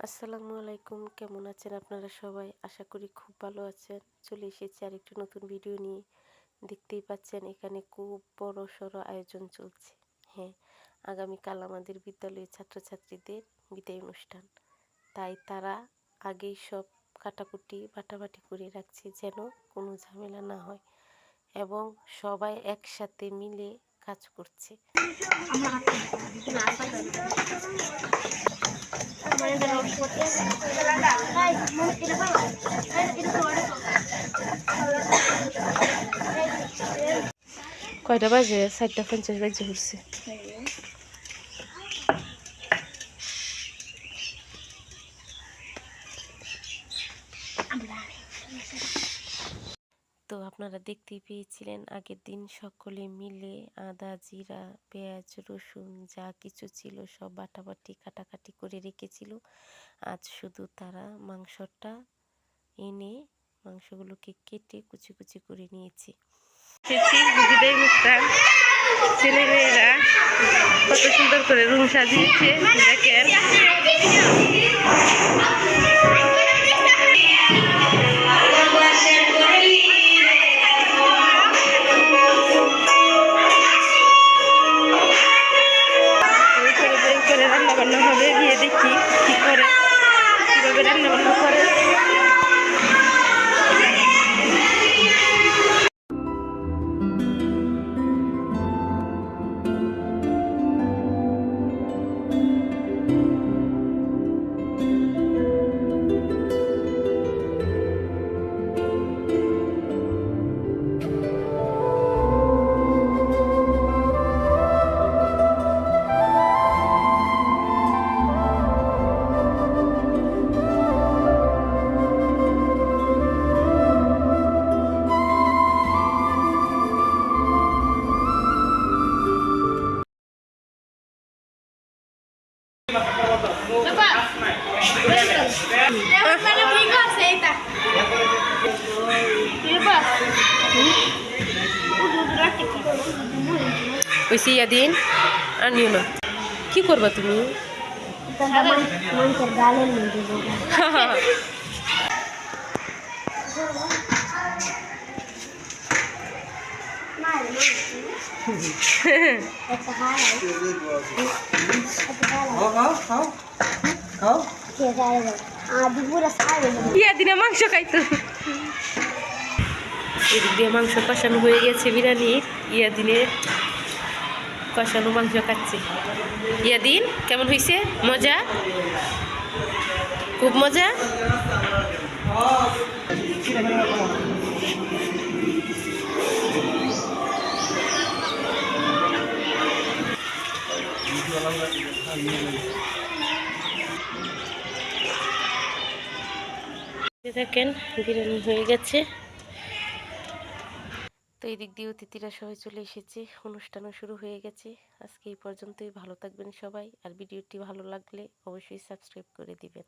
আসসালামু আলাইকুম, কেমন আছেন আপনারা সবাই? আশা করি খুব ভালো আছেন। চলে এসেছি আরেকটি নতুন ভিডিও নিয়ে। দেখতেই পাচ্ছেন এখানে খুব বড় সড়ো আয়োজন চলছে। হ্যাঁ, আগামীকাল আমাদের বিদ্যালয়ের ছাত্রছাত্রীদের বিদায় অনুষ্ঠান। তাই তারা আগেই সব কাটাকুটি বাটাবাটি করে রাখছে যেন কোনো ঝামেলা না হয় এবং সবাই একসাথে মিলে কাজ করছে। কয়টা বাজে? 4:50 বাজে ঘুরছে। তো আপনারা দেখতেই পেয়েছিলেন আগের দিন সকলে মিলে আদা, জিরা, পেঁয়াজ, রসুন যা কিছু ছিল সব বাটাবাটি কাটাকাটি করে রেখেছিল। আজ শুধু তারা মাংসটা এনে মাংসগুলোকে কেটে কুচি কুচি করে নিয়েছে। ছেলেমেয়েরা কত সুন্দর করে রুম সাজিয়েছে দেখেন। রান্না বান্না হবে, গিয়ে দেখি কি করে, কিভাবে রান্না বান্না করে। ওইসি ইয়াদিন আর নিও না। কি করবা তুমি? ইয়াদিনে মাংস খাইতো। এদিক দিয়ে মাংস কষানো হয়ে গেছে বিরিয়ানির। ইয়াদিনে কষানো মাংস খাচ্ছে। ইয়াদিন কেমন হয়েছে? মজা, খুব মজা। দেখেন বিরিয়ানি হয়ে গেছে। তো এই দিক দিয়ে অতিথিরা সবাই চলে এসেছে, অনুষ্ঠানও শুরু হয়ে গেছে। আজকে এই পর্যন্তই। ভালো থাকবেন সবাই, আর ভিডিওটি ভালো লাগলে অবশ্যই সাবস্ক্রাইব করে দিবেন।